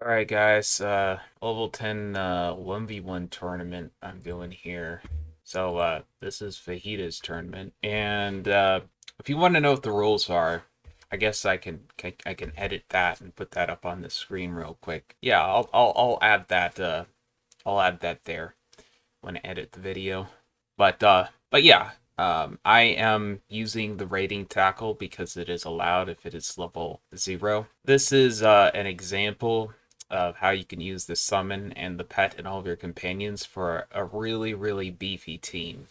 Alright guys, level 10 1v1 tournament I'm doing here. So this is Fajita's tournament. And if you want to know what the rules are, I guess I can edit that and put that up on the screen real quick. Yeah, I'll add that I'll add that there when I edit the video. But yeah, I am using the raiding tackle because it is allowed if it is level 0. This is an example of how you can use the summon and the pet and all of your companions for a really beefy team.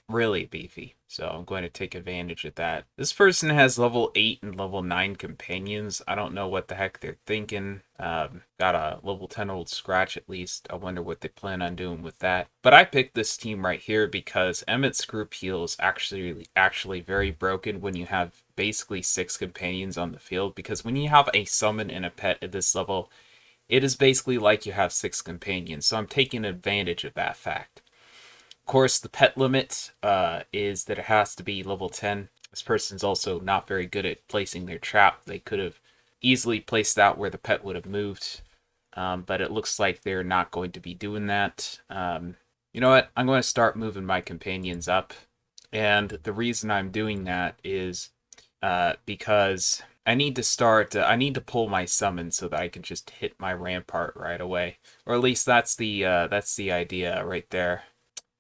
Really beefy. So I'm going to take advantage of that. This person has level 8 and level 9 companions. I don't know what the heck they're thinking. Got a level 10 old scratch at least. I wonder what they plan on doing with that. But I picked this team right here because Emmett's group heal is actually very broken when you have basically 6 companions on the field. Because when you have a summon and a pet at this level, it is basically like you have 6 companions. So I'm taking advantage of that fact. Of course, the pet limit is that it has to be level 10. This person's also not very good at placing their trap. They could have easily placed that where the pet would have moved, but it looks like they're not going to be doing that. You know what? I'm going to start moving my companions up, and the reason I'm doing that is because I need to start. I need to pull my summon so that I can just hit my rampart right away, or at least that's the idea right there.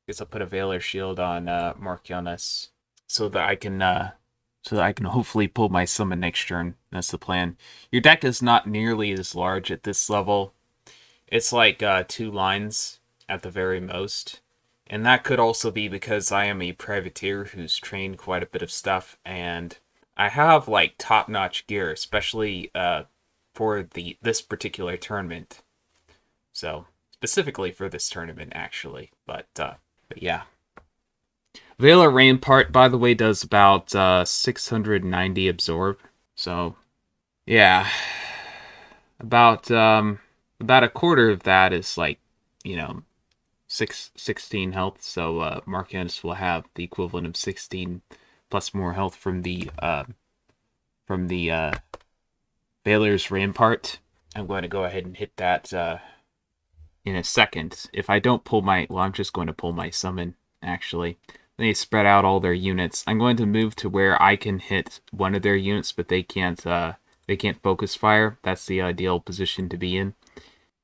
Guess I'll put a Veiler shield on Marcianus so that I can hopefully pull my summon next turn. That's the plan. Your deck is not nearly as large at this level. It's like 2 lines at the very most. And that could also be because I am a privateer who's trained quite a bit of stuff, and I have like top-notch gear, especially for this particular tournament. So specifically for this tournament, actually, but yeah. Veiler Rampart, by the way, does about 690 absorb. So, yeah, about a quarter of that is like, you know, 16 health. So Marcus will have the equivalent of 16 plus more health from the Veiler's Rampart. I'm going to go ahead and hit that in a second. If I don't pull my, well, I'm just going to pull my summon, actually. They spread out all their units. I'm going to move to where I can hit one of their units, but they can't focus fire. That's the ideal position to be in.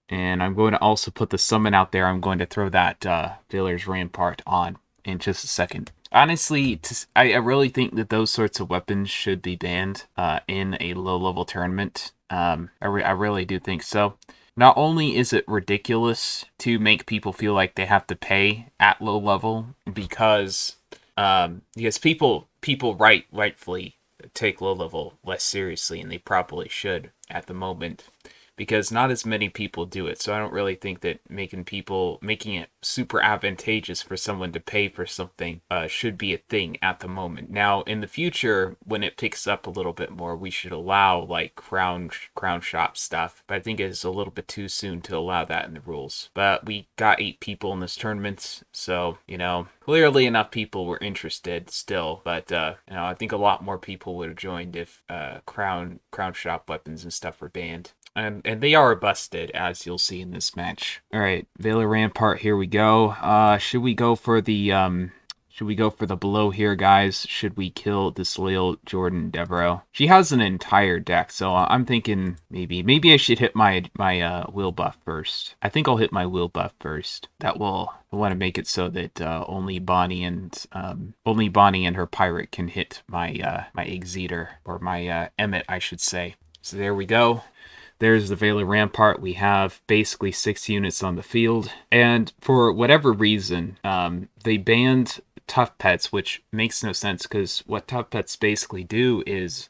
And I'm going to also put the summon out there. I'm going to throw that Veiler's Rampart on in just a second. Honestly, I really think that those sorts of weapons should be banned in a low-level tournament. I really do think so. Not only is it ridiculous to make people feel like they have to pay at low level because people rightfully take low level less seriously, and they probably should at the moment, because not as many people do it. So I don't really think that making it super advantageous for someone to pay for something should be a thing at the moment. Now, in the future, when it picks up a little bit more, we should allow like crown shop stuff. But I think it's a little bit too soon to allow that in the rules. But we got 8 people in this tournament, so clearly enough people were interested still. But I think a lot more people would have joined if crown shop weapons and stuff were banned. And they are busted, as you'll see in this match. All right, Veiler Rampart, here we go. Should we go for the below here, guys? Should we kill Disloyal Jordan Devereaux? She has an entire deck, so I'm thinking maybe I should hit my will buff first. I think I'll hit my will buff first. I want to make it so that only Bonnie and her pirate can hit my Exeter, or my Emmett, I should say. So there we go. There's the Veiler Rampart. We have basically 6 units on the field. And for whatever reason, they banned Tough Pets, which makes no sense, because what Tough Pets basically do is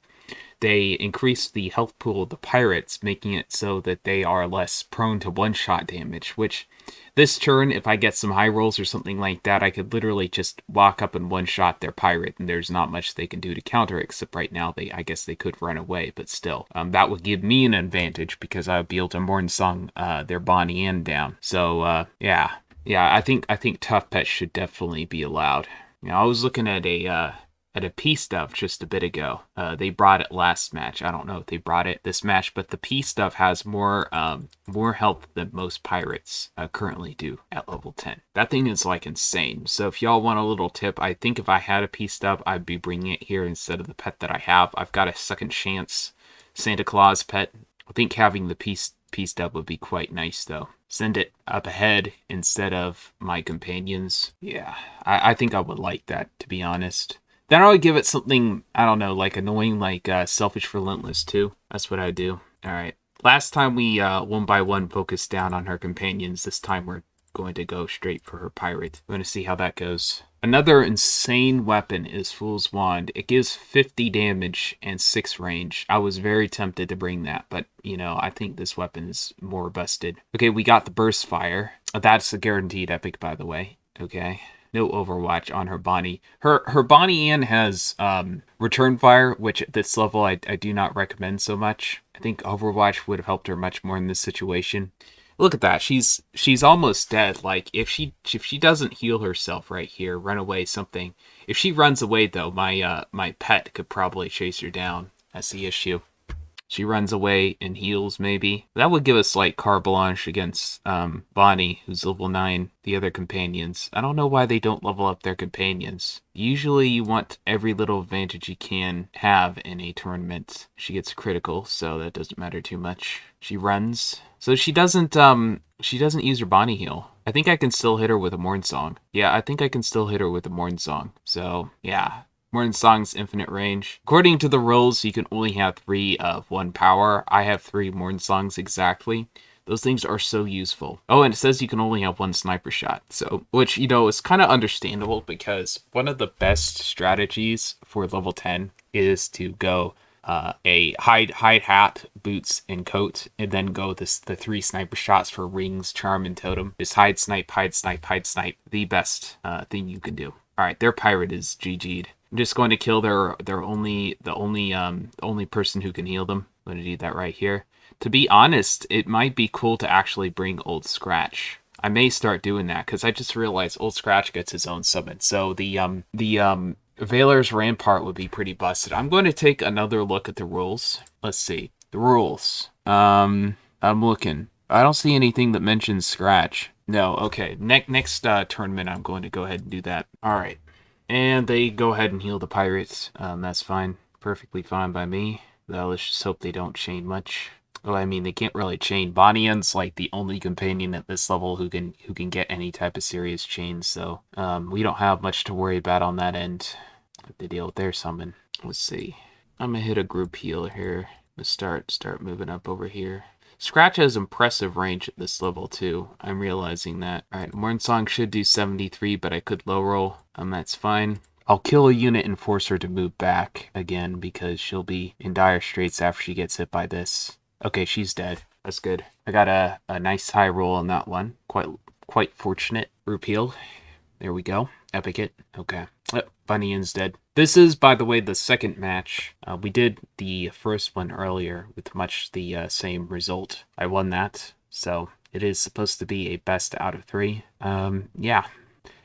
they increase the health pool of the pirates, making it so that they are less prone to one-shot damage, which this turn, if I get some high rolls or something like that, I could literally just walk up and one-shot their pirate, and there's not much they can do to counter it, except right now I guess they could run away, but still. That would give me an advantage, because I would be able to Mornsong their Bonnie Ann down. So, yeah, I think Tough Pets should definitely be allowed. I was looking at at a P stuff just a bit ago. They brought it last match. I don't know if they brought it this match, but the P stuff has more health than most pirates currently do at level 10. That thing is like insane. So if y'all want a little tip, I think if I had a P stuff, I'd be bringing it here instead of the pet that I have. I've got a second chance Santa Claus pet. I think having the P stub would be quite nice though. Send it up ahead instead of my companions. Yeah, I think I would like that, to be honest. Then I would give it something, I don't know, like annoying, like Selfish Relentless too. That's what I do. All right. Last time we one by one focused down on her companions. This time we're going to go straight for her pirate. We're going to see how that goes. Another insane weapon is Fool's Wand. It gives 50 damage and 6 range. I was very tempted to bring that, but, you know, I think this weapon is more busted. Okay, we got the Burst Fire. That's a guaranteed epic, by the way. Okay. No Overwatch on her Bonnie. Her Bonnie Ann has Return Fire, which at this level I do not recommend so much. I think Overwatch would have helped her much more in this situation. Look at that. She's almost dead. Like if she doesn't heal herself right here, run away, something. If she runs away though, my pet could probably chase her down. That's the issue. She runs away and heals maybe. That would give us like carte blanche against Bonnie, who's level 9, the other companions. I don't know why they don't level up their companions. Usually you want every little advantage you can have in a tournament. She gets critical, so that doesn't matter too much. She runs. So she doesn't use her Bonnie heal. I think I can still hit her with a Morn Song. Yeah, I think I can still hit her with a Morn Song. So, yeah. Morn Song's infinite range. According to the rules, you can only have 3 of 1 power. I have 3 Morn Songs exactly. Those things are so useful. Oh, and it says you can only have 1 sniper shot. So, which, you know, is kind of understandable because one of the best strategies for level 10 is to go a hide hat, boots, and coat, and then go the 3 sniper shots for rings, charm, and totem. Just hide, snipe, hide, snipe, hide, snipe. The best thing you can do. All right, their pirate is GG'd. I'm just going to kill the only person who can heal them. I'm going to do that right here. To be honest, it might be cool to actually bring Old Scratch. I may start doing that because I just realized Old Scratch gets his own summon. So the Valor's Rampart would be pretty busted. I'm going to take another look at the rules. Let's see. The rules. I'm looking. I don't see anything that mentions Scratch. No, okay. Next tournament, I'm going to go ahead and do that. All right. And they go ahead and heal the pirates. That's fine. Perfectly fine by me. Though let's just hope they don't chain much. Oh, I mean, they can't really chain. Bonnie Ann's like the only companion at this level who can get any type of serious chain, so we don't have much to worry about on that end. Have to deal with their summon. Let's see. I'm gonna hit a group heal here. Let's start moving up over here. Scratch has impressive range at this level too. I'm realizing that. Alright, Morn Song should do 73, but I could low roll. That's fine. I'll kill a unit and force her to move back again because she'll be in dire straits after she gets hit by this. Okay, she's dead. That's good. I got a nice high roll on that one. Quite fortunate. Group heal. There we go. Epic it. Okay. Bunny Inn's dead. This is, by the way, the second match. We did the first one earlier with much the same result. I won that, so it is supposed to be a best out of 3. Yeah.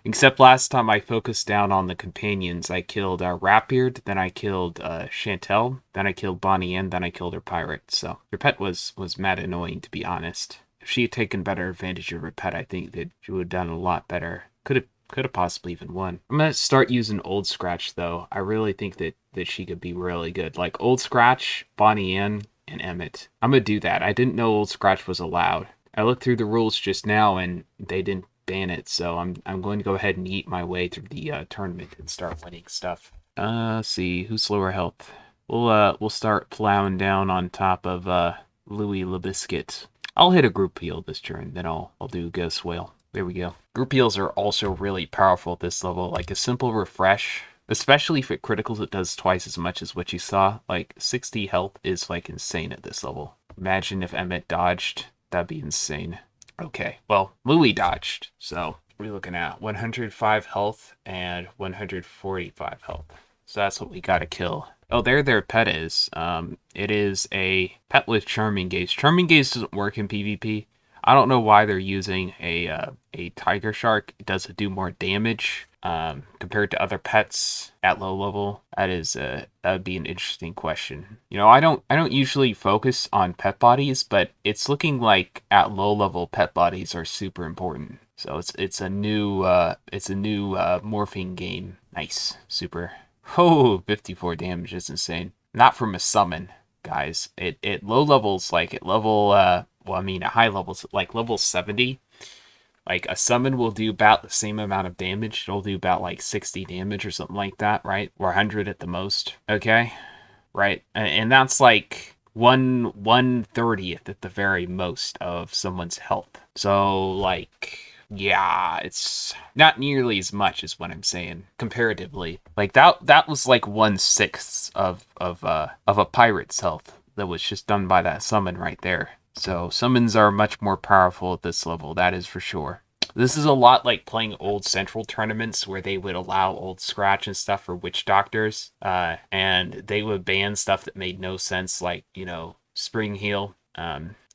Except last time I focused down on the companions. I killed Rapbeard, then I killed Chantel, then I killed Bonnie Ann, then I killed her pirate. So her pet was mad annoying, to be honest. If she had taken better advantage of her pet, I think that she would have done a lot better. Could have possibly even won. I'm going to start using Old Scratch, though. I really think that she could be really good. Like Old Scratch, Bonnie Ann, and Emmett. I'm going to do that. I didn't know Old Scratch was allowed. I looked through the rules just now, and they didn't ban it, so I'm going to go ahead and eat my way through the tournament and start winning stuff. Let's see. Who's lower health? We'll start plowing down on top of Louis LeBiscuit. I'll hit a group heal this turn, then I'll do Ghost Whale. There we go. Group heals are also really powerful at this level. Like a simple refresh, especially if it criticals, it does twice as much as what you saw. Like 60 health is like insane at this level. Imagine if Emmett dodged. That'd be insane. Okay, well, Louis dodged. So we're looking at 105 health and 145 health. So that's what we gotta kill. Oh, there their pet is. It is a pet with Charming Gaze. Charming Gaze doesn't work in PvP. I don't know why they're using a Tiger Shark. It does do more damage, compared to other pets at low level? That would be an interesting question. You know, I don't usually focus on pet bodies, but it's looking like at low level pet bodies are super important. So it's a new morphing game. Nice, super. Oh, 54 damage. That's insane. Not from a summon, guys. It low levels, like at level well, I mean at high levels, like level 70. Like a summon will do about the same amount of damage. It'll do about like 60 damage or something like that, right? Or 100 at the most. Okay, right? And that's like 1/30th at the very most of someone's health. So like, yeah, it's not nearly as much as what I'm saying comparatively. Like that was like 1/6 of a pirate's health that was just done by that summon right there. So summons are much more powerful at this level, that is for sure. This is a lot like playing old Central tournaments where they would allow old Scratch and stuff for witch doctors, and they would ban stuff that made no sense, like, you know, Spring Heal.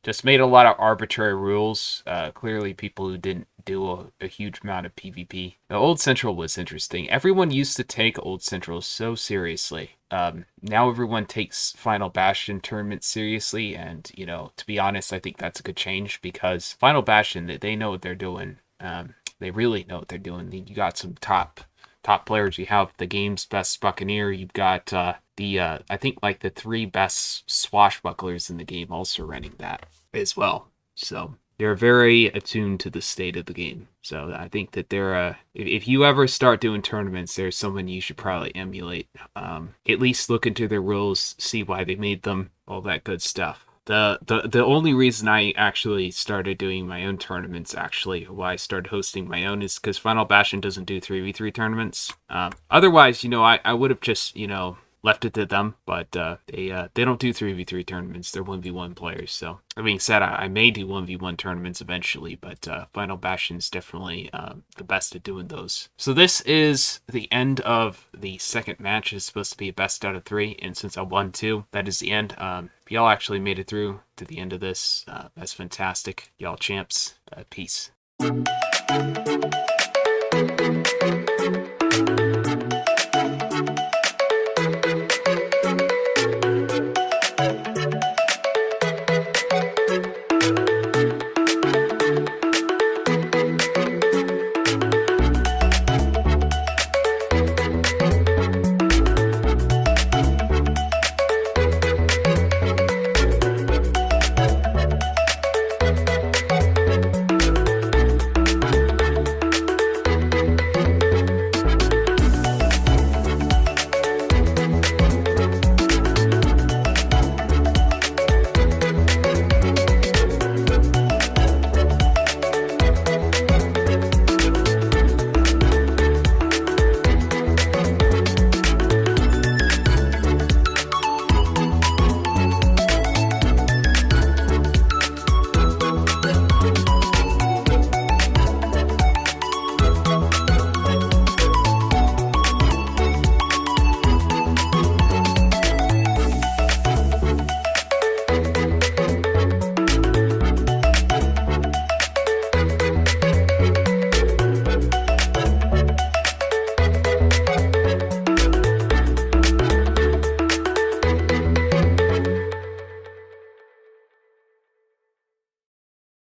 Just made a lot of arbitrary rules. Clearly, people who didn't do a huge amount of PvP. Now, Old Central was interesting. Everyone used to take Old Central so seriously. Now everyone takes Final Bastion tournament seriously, and, you know, to be honest, I think that's a good change because Final Bastion, they know what they're doing. They really know what they're doing. You got some top players. You have the game's best Buccaneer. You've got I think like the 3 best swashbucklers in the game also running that as well. So they're very attuned to the state of the game. So I think that they're if you ever start doing tournaments, there's someone you should probably emulate. At least look into their rules, see why they made them, all that good stuff. The only reason I actually started doing my own tournaments, actually, why I started hosting my own, is because Final Bastion doesn't do 3v3 tournaments. Otherwise, you know, I would have just, you know, left it to them, but they don't do 3v3 tournaments. They're 1v1 players. So that being said, I may do 1v1 tournaments eventually, but Final Bastion is definitely the best at doing those. So this is the end of the second match. It's supposed to be a best out of 3, and since I won 2, that is the end. If y'all actually made it through to the end of this, that's fantastic. Y'all champs. Peace.